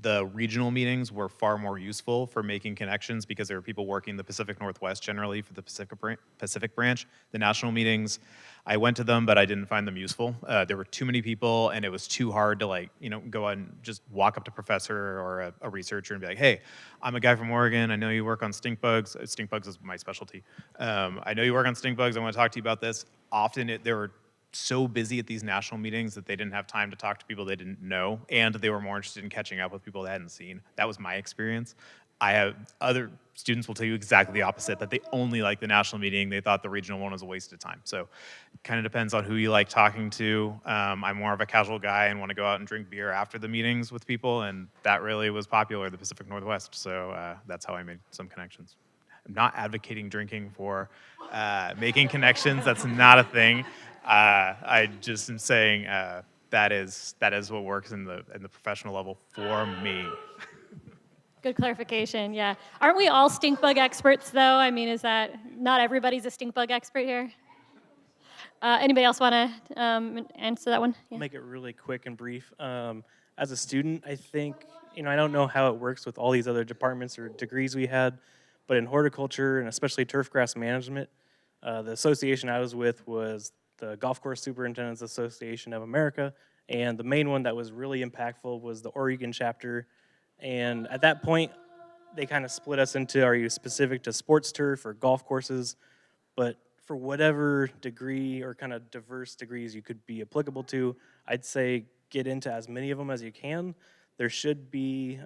the regional meetings were far more useful for making connections because there were people working the Pacific Northwest generally for the Pacific branch. The national meetings, I went to them, but I didn't find them useful. There were too many people, and it was too hard to go out and just walk up to a professor or a researcher and be like, hey, I'm a guy from Oregon. I know you work on stink bugs. Stink bugs is my specialty. I know you work on stink bugs. I want to talk to you about this. Often there were so busy at these national meetings that they didn't have time to talk to people they didn't know, and they were more interested in catching up with people they hadn't seen. That was my experience. I have other students will tell you exactly the opposite, that they only like the national meeting. They thought the regional one was a waste of time. So it kind of depends on who you like talking to. I'm more of a casual guy and want to go out and drink beer after the meetings with people, and that really was popular in the Pacific Northwest. So that's how I made some connections. I'm not advocating drinking for making connections. That's not a thing. I just am saying that is what works in the professional level for me. Good clarification, yeah. Aren't we all stink bug experts, though? I mean, is that not everybody's a stink bug expert here? Anybody else want to answer that one? Yeah. I'll make it really quick and brief. As a student, I think, I don't know how it works with all these other departments or degrees we had, but in horticulture and especially turfgrass management, the association I was with was the Golf Course Superintendents Association of America, and the main one that was really impactful was the Oregon chapter. And at that point, they kind of split us into, are you specific to sports turf or golf courses? But for whatever degree or kind of diverse degrees you could be applicable to, I'd say get into as many of them as you can. There should be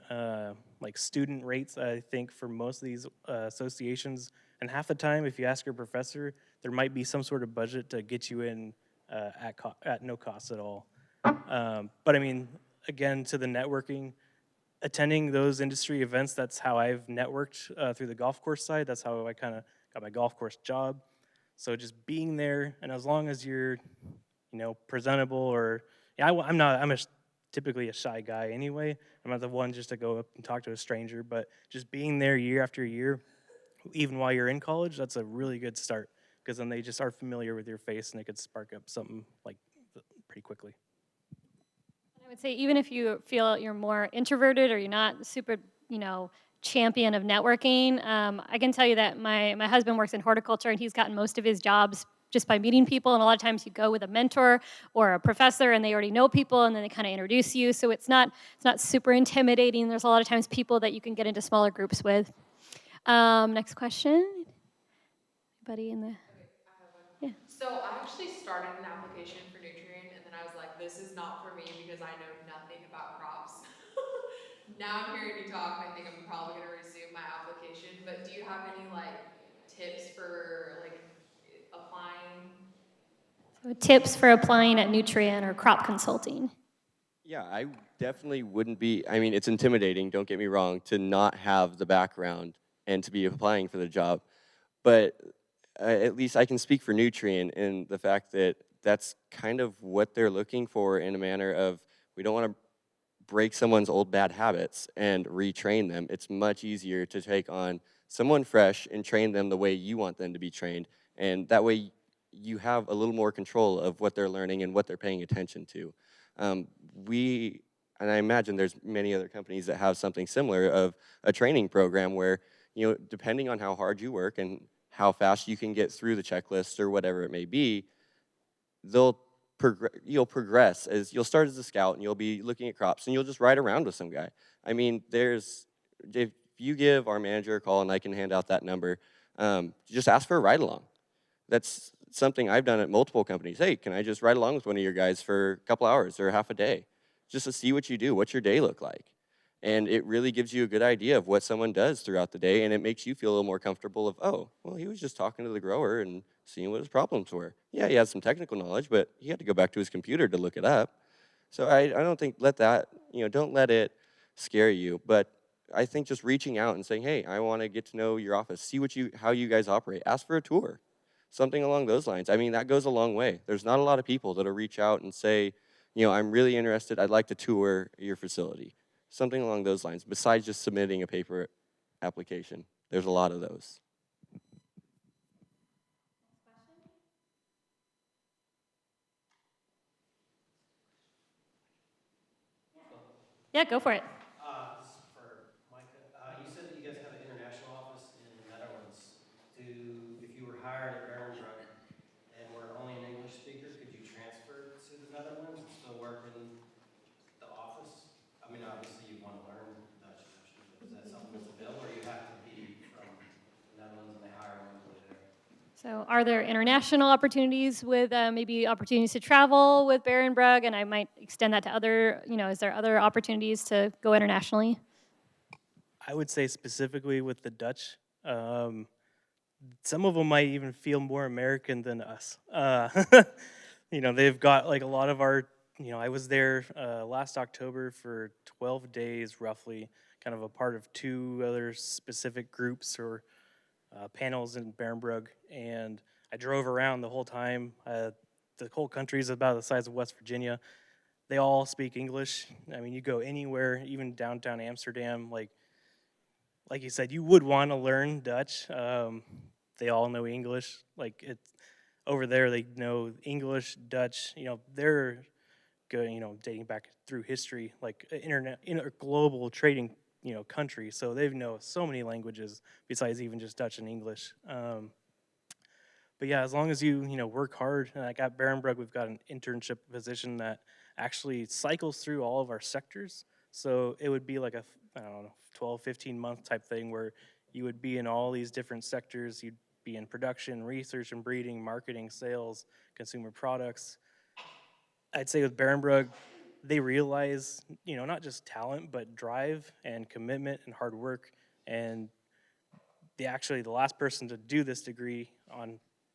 like student rates, I think, for most of these associations. And half the time, if you ask your professor, there might be some sort of budget to get you in at no cost at all. But I mean, again, to the networking, attending those industry events, that's how I've networked through the golf course side. That's how I kind of got my golf course job. So just being there, and as long as you're, presentable, or I'm typically a shy guy anyway. I'm not the one just to go up and talk to a stranger, but just being there year after year, even while you're in college, that's a really good start, because then they just are familiar with your face and they could spark up something like pretty quickly. I would say even if you feel you're more introverted or you're not super, champion of networking, I can tell you that my husband works in horticulture, and he's gotten most of his jobs just by meeting people. And a lot of times you go with a mentor or a professor, and they already know people, and then they kind of introduce you. So it's not super intimidating. There's a lot of times people that you can get into smaller groups with. Next question. Anybody in the? So I actually started an application for Nutrien, and then I was like, this is not for me because I know nothing about crops. Now I'm hearing you talk, and I think I'm probably gonna resume my application, but do you have any like tips for like applying? So tips for applying at Nutrien or crop consulting. Yeah, I definitely wouldn't be, I mean, it's intimidating, don't get me wrong, to not have the background and to be applying for the job. But at least I can speak for Nutrien in the fact that that's kind of what they're looking for, in a manner of, we don't want to break someone's old bad habits and retrain them. It's much easier to take on someone fresh and train them the way you want them to be trained. And that way you have a little more control of what they're learning and what they're paying attention to. And I imagine there's many other companies that have something similar, of a training program where, you know, depending on how hard you work and how fast you can get through the checklist or whatever it may be, you'll progress. As you'll start as a scout and you'll be looking at crops and you'll just ride around with some guy. I mean, if you give our manager a call, and I can hand out that number, just ask for a ride along. That's something I've done at multiple companies. Hey, can I just ride along with one of your guys for a couple hours or half a day, just to see what you do, what's your day look like? And it really gives you a good idea of what someone does throughout the day, and it makes you feel a little more comfortable of, oh, well, he was just talking to the grower and seeing what his problems were. Yeah, he has some technical knowledge, but he had to go back to his computer to look it up. So I don't think, don't let it scare you. But I think just reaching out and saying, hey, I want to get to know your office, see how you guys operate, ask for a tour, something along those lines. I mean, that goes a long way. There's not a lot of people that'll reach out and say, I'm really interested, I'd like to tour your facility. Something along those lines, besides just submitting a paper application. There's a lot of those. Yeah, go for it. This is for Micah. You said that you guys have an international office in the Netherlands. If you were hired at Barenbrug and were only an English speaker, could you transfer to the Netherlands and still work in the office? I mean, obviously you want to learn Dutch, but is that something that's available, or you have to be from the Netherlands and they hire locally there? So are there international opportunities with maybe opportunities to travel with Barenbrug? And I might extend that to other, is there other opportunities to go internationally? I would say specifically with the Dutch, some of them might even feel more American than us. They've got like a lot of our, I was there last October for 12 days roughly, kind of a part of 2 other specific groups or panels in Barenbrug, and I drove around the whole time. The whole country is about the size of West Virginia. They all speak English. I mean, you go anywhere, even downtown Amsterdam, like you said, you would want to learn Dutch. They all know English. Like it's over there, they know English, Dutch. They're good. Dating back through history, like global trading country, so they know so many languages besides even just Dutch and English. But yeah, as long as you work hard, like at Barenbrug, we've got an internship position that actually cycles through all of our sectors. So it would be like a 12, 15-month type thing where you would be in all these different sectors. You'd be in production, research and breeding, marketing, sales, consumer products. I'd say with Barenbrug, they realize, not just talent, but drive and commitment and hard work. And the last person to do this degree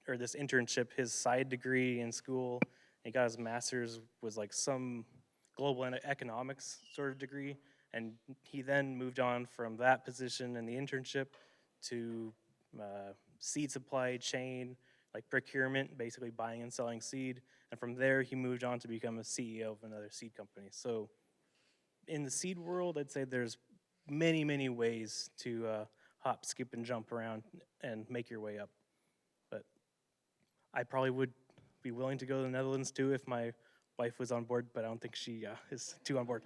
or this internship, his side degree in school, he got his master's, was like some global economics sort of degree. And he then moved on from that position in the internship to seed supply chain, like procurement, basically buying and selling seed. And from there, he moved on to become a CEO of another seed company. So in the seed world, I'd say there's many, many ways to hop, skip, and jump around and make your way up. But I probably would be willing to go to the Netherlands too if my wife was on board, but I don't think she is too on board.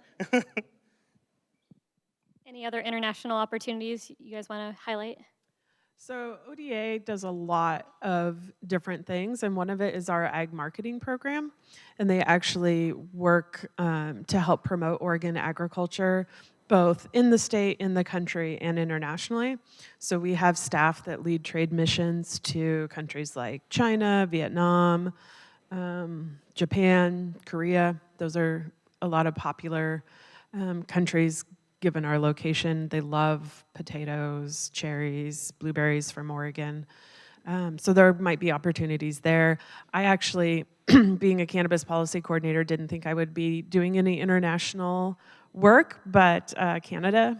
Any other international opportunities you guys want to highlight? So ODA does a lot of different things, and one of it is our ag marketing program, and they actually work to help promote Oregon agriculture, both in the state, in the country, and internationally. So we have staff that lead trade missions to countries like China, Vietnam, Japan, Korea. Those are a lot of popular countries given our location. They love potatoes, cherries, blueberries from Oregon. So there might be opportunities there. I actually, being a cannabis policy coordinator, didn't think I would be doing any international work, but Canada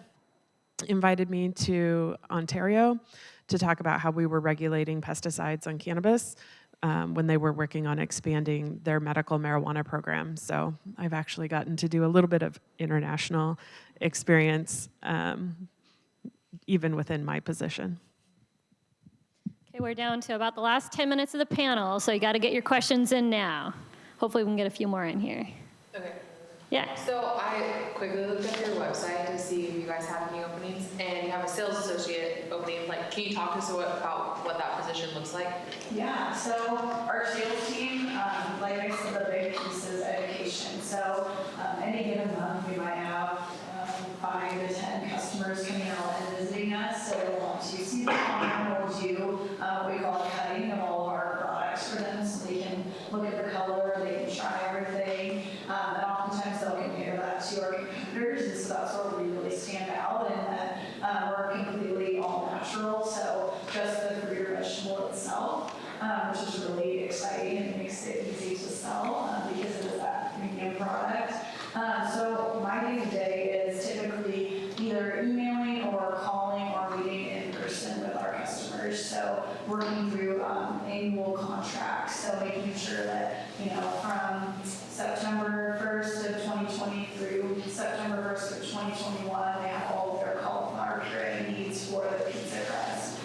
invited me to Ontario to talk about how we were regulating pesticides on cannabis when they were working on expanding their medical marijuana program. So I've actually gotten to do a little bit of international experience even within my position. Okay, we're down to about the last 10 minutes of the panel, so you got to get your questions in now. Hopefully we can get a few more in here. Okay. Yeah. So I quickly looked up your website to see if you guys have any openings, and you have a sales associate opening. Like, can you talk to us about what that position looks like? Yeah, so our sales team, like I said, the big piece is education. So any given month, we might have 5 to 10 customers coming out and visiting us. So we'll want to see the farm, we'll do what we call a cutting of all of our products for them, so they can look at the color, they can try everything. And oftentimes they'll compare that to our competitors, and so that's where we really stand out, and that we're completely all natural. So just the fruit or vegetable itself, which is really exciting and makes it easy to sell because it is that premium product. So my day-to-day is typically either emailing or calling or meeting in person with our customers. So working through annual contracts, so making sure that, from September 1st of 2020 through September 1st of 2021, they have all of their cauliflower puree needs for the pizza crust.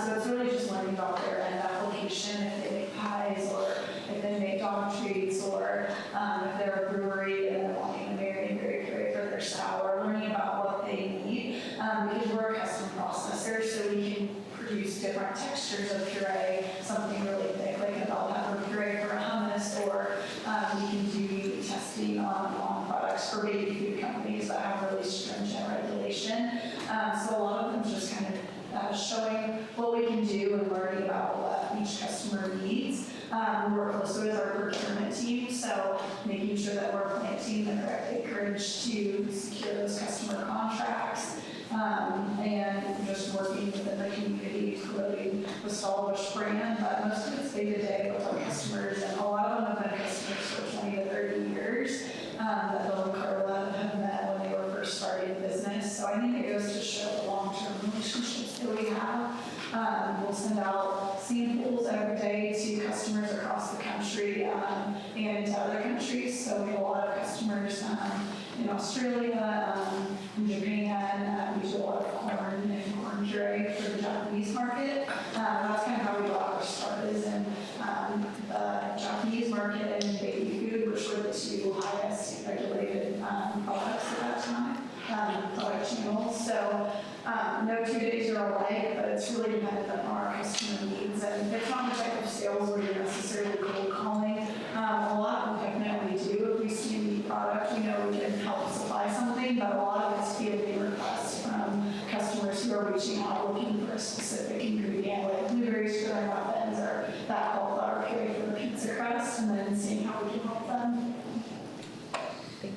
So it's really just learning about their end application, if they make pies or if they make dog treats, or if they're a brewery and they're wanting to marry puree for their sour, learning about what they need, because we're a custom processor, so we can produce different textures of puree, something really thick like a bell pepper puree for a hummus, or we can do testing on products for baby food companies that have really stringent regulation. So a lot of them just kind of showing what we can do and learning about what each customer needs. We work closely with our procurement team, so making sure that we're planting the correct acreage to secure those customer contracts, and just working within the community, promoting the Stahlbush brand. But most of it's day-to-day with our customers, and a lot of them have been customers for 20 to 30 years that Bill and Carla have met when they were first starting the business. So I think it goes to show the long-term relationships that we have. We'll send out samples every day to customers across the country and to other countries. So we have a lot of customers in Australia, in Japan. We do a lot of corn and corn puree for the Japanese market. That's kind of how we got our start, is in the Japanese market and baby food, which were the 2 highest regulated products at that time, product channels. So no 2 days are alike, but it's really dependent on our customer needs. And it's not the type of sales where you're necessarily cold calling. A lot we definitely do. If we see a new product, we know we can help supply something, but a lot of it's fielding requests from customers who are reaching out looking for a specific ingredient, like blueberries for their muffins or that cauliflower puree for the pizza crust, and then seeing how we can help them.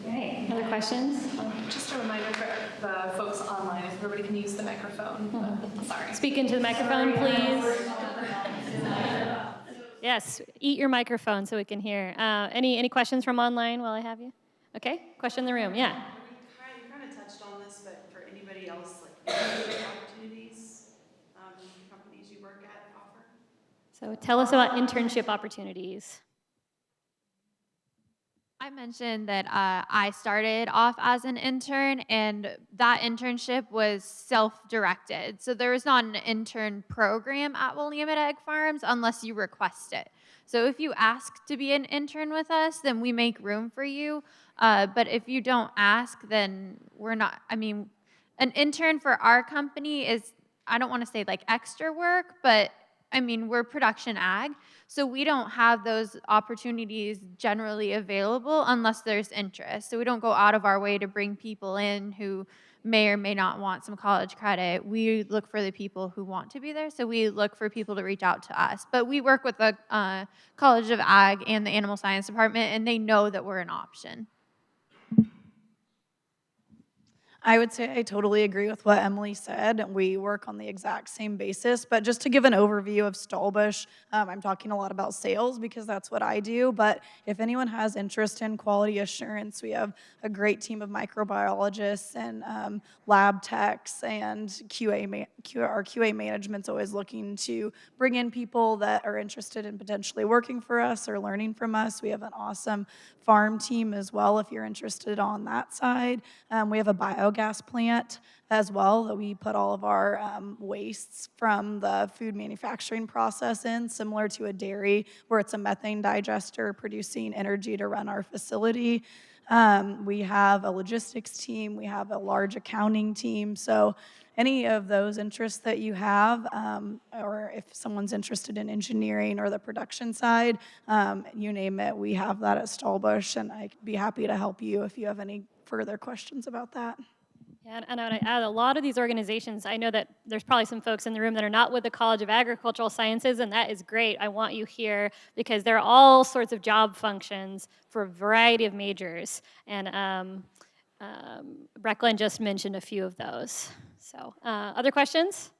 Great. Other questions? Just a reminder for the folks online, if everybody can use the microphone. Sorry. Speak into the microphone, please. Yes, eat your microphone so we can hear. Any questions from online while I have you? Okay, question in the room, yeah. You kind of touched on this, but for anybody else, like internship opportunities, companies you work at offer? So tell us about internship opportunities. I mentioned that I started off as an intern, and that internship was self-directed. So there was not an intern program at Willamette Egg Farms unless you request it. So if you ask to be an intern with us, then we make room for you. But if you don't ask, then we're not. I mean, an intern for our company is, I don't want to say like extra work, but I mean, we're production ag, so we don't have those opportunities generally available unless there's interest. So we don't go out of our way to bring people in who may or may not want some college credit. We look for the people who want to be there, so we look for people to reach out to us. But we work with the College of Ag and the Animal Science Department, and they know that we're an option. I would say I totally agree with what Emily said. We work on the exact same basis, but just to give an overview of Stahlbush, I'm talking a lot about sales because that's what I do, but if anyone has interest in quality assurance, we have a great team of microbiologists and lab techs, and our QA management's always looking to bring in people that are interested in potentially working for us or learning from us. We have an awesome farm team as well if you're interested on that side. We have a biogas plant as well that we put all of our wastes from the food manufacturing process in, similar to a dairy where it's a methane digester producing energy to run our facility. We have a logistics team, we have a large accounting team, so any of those interests that you have, or if someone's interested in engineering or the production side, you name it, we have that at Stahlbush, and I'd be happy to help you if you have any further questions about that. Yeah, and I would add a lot of these organizations, I know that there's probably some folks in the room that are not with the College of Agricultural Sciences, and that is great. I want you here because there are all sorts of job functions for a variety of majors, and Brecklin just mentioned a few of those. So, other questions?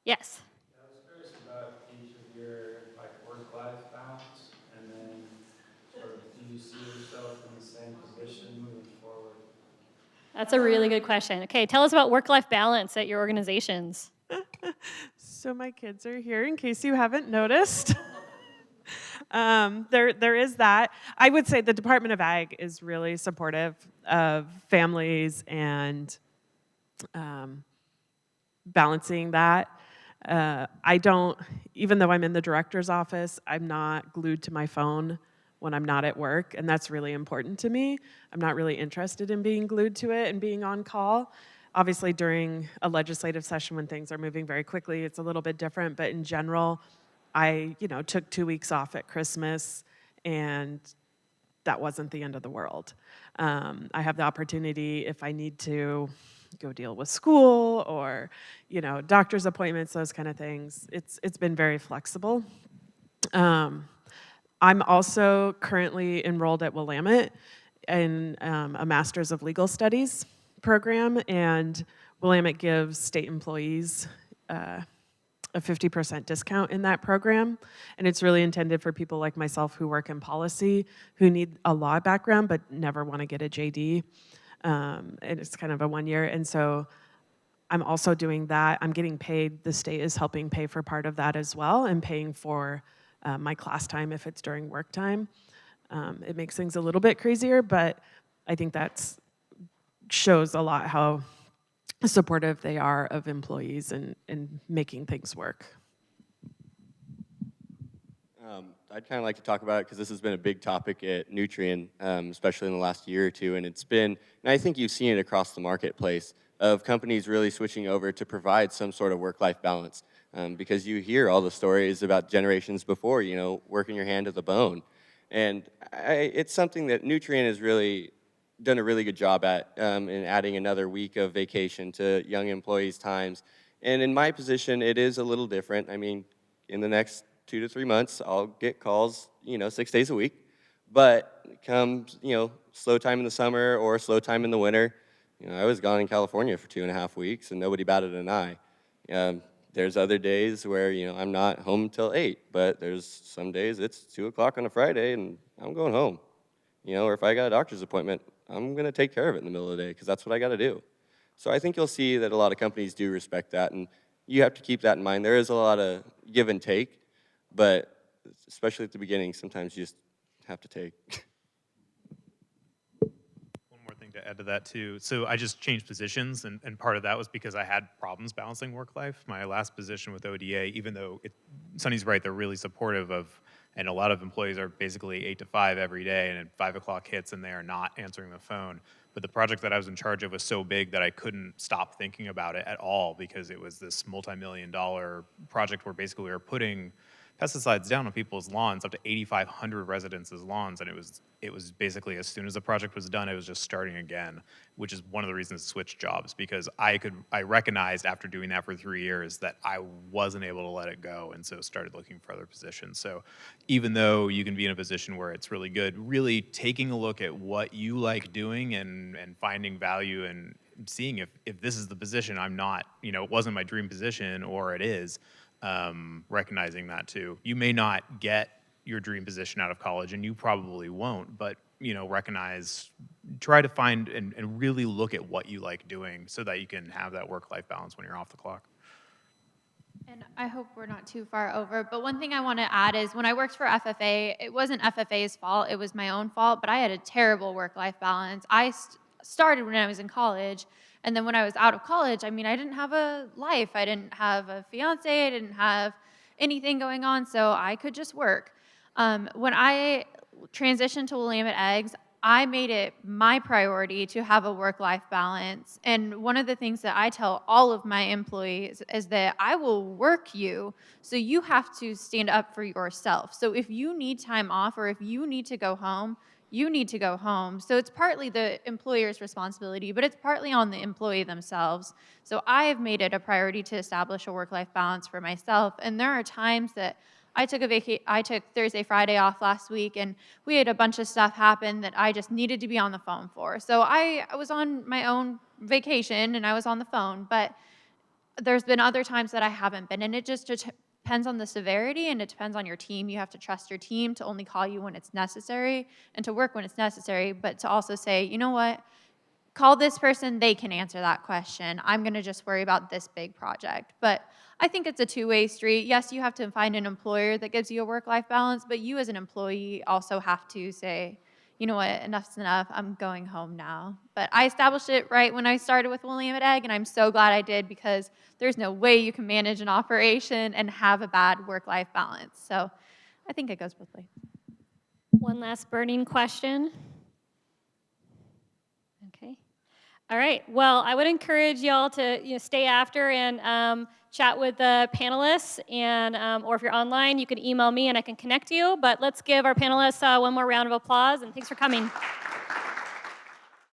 Yes. I was curious about each of your work-life balance, and then sort of do you see yourself in the same position moving forward? That's a really good question. Okay, tell us about work-life balance at your organizations. So my kids are here in case you haven't noticed. There is that. I would say the Department of Ag is really supportive of families and balancing that. I don't, even though I'm in the director's office, I'm not glued to my phone when I'm not at work, and that's really important to me. I'm not really interested in being glued to it and being on call. Obviously, during a legislative session when things are moving very quickly, it's a little bit different, but in general, I took 2 weeks off at Christmas, and that wasn't the end of the world. I have the opportunity, if I need to go deal with school or, doctor's appointments, those kind of things. It's been very flexible. I'm also currently enrolled at Willamette in a Master's of Legal Studies program, and Willamette gives state employees a 50% discount in that program, and it's really intended for people like myself who work in policy, who need a law background but never want to get a JD, and it's kind of a 1 year, and so I'm also doing that. I'm getting paid, the state is helping pay for part of that as well, and paying for my class time if it's during work time. It makes things a little bit crazier, but I think that shows a lot how supportive they are of employees and making things work. I'd kind of like to talk about it because this has been a big topic at Nutrien, especially in the last year or two, and I think you've seen it across the marketplace of companies really switching over to provide some sort of work-life balance, because you hear all the stories about generations before, working your hand to the bone, and it's something that Nutrien has really done a really good job at in adding another week of vacation to young employees' times. And in my position, it is a little different. I mean, in the next 2 to 3 months, I'll get calls, 6 days a week. But come, slow time in the summer or slow time in the winter, I was gone in California for 2.5 weeks and nobody batted an eye. There's other days where, I'm not home till 8, but there's some days it's 2 o'clock on a Friday and I'm going home. Or if I got a doctor's appointment, I'm going to take care of it in the middle of the day because that's what I got to do. So I think you'll see that a lot of companies do respect that, and you have to keep that in mind. There is a lot of give and take, but especially at the beginning, sometimes you just have to take. One more thing to add to that too. So I just changed positions, and part of that was because I had problems balancing work life. My last position with ODA, even though Sunny's right, they're really supportive of, and a lot of employees are basically 8 to 5 every day, and at 5 o'clock hits and they are not answering the phone. But the project that I was in charge of was so big that I couldn't stop thinking about it at all because it was this multi-million-dollar project where basically we were putting pesticides down on people's lawns, up to 8,500 residents' lawns, and it was basically as soon as the project was done, it was just starting again, which is one of the reasons to switch jobs, because I recognized after doing that for 3 years that I wasn't able to let it go, and so started looking for other positions. So even though you can be in a position where it's really good, really taking a look at what you like doing and finding value and seeing if this is the position I'm not, it wasn't my dream position or it is, recognizing that too. You may not get your dream position out of college, and you probably won't, but try to find and really look at what you like doing so that you can have that work-life balance when you're off the clock. And I hope we're not too far over, but one thing I want to add is when I worked for FFA, it wasn't FFA's fault, it was my own fault, but I had a terrible work-life balance. I started when I was in college, and then when I was out of college, I didn't have a life. I didn't have a fiance, I didn't have anything going on, so I could just work. When I transitioned to Willamette Eggs, I made it my priority to have a work-life balance. And one of the things that I tell all of my employees is that I will work you, so you have to stand up for yourself. So if you need time off or if you need to go home, you need to go home. So it's partly the employer's responsibility, but it's partly on the employee themselves. So I have made it a priority to establish a work-life balance for myself. And there are times that I took Thursday, Friday off last week, and we had a bunch of stuff happen that I just needed to be on the phone for. So I was on my own vacation, and I was on the phone, but there's been other times that I haven't been, and it just depends on the severity, and it depends on your team. You have to trust your team to only call you when it's necessary and to work when it's necessary, but to also say, you know what, call this person, they can answer that question. I'm going to just worry about this big project. But I think it's a two-way street. Yes, you have to find an employer that gives you a work-life balance, but you as an employee also have to say, you know what, enough's enough, I'm going home now. But I established it right when I started with Willamette Egg, and I'm so glad I did, because there's no way you can manage an operation and have a bad work-life balance. So I think it goes both ways. One last burning question. Okay. All right. Well, I would encourage y'all to stay after and chat with the panelists, and or if you're online, you can email me and I can connect you. But let's give our panelists one more round of applause, and thanks for coming.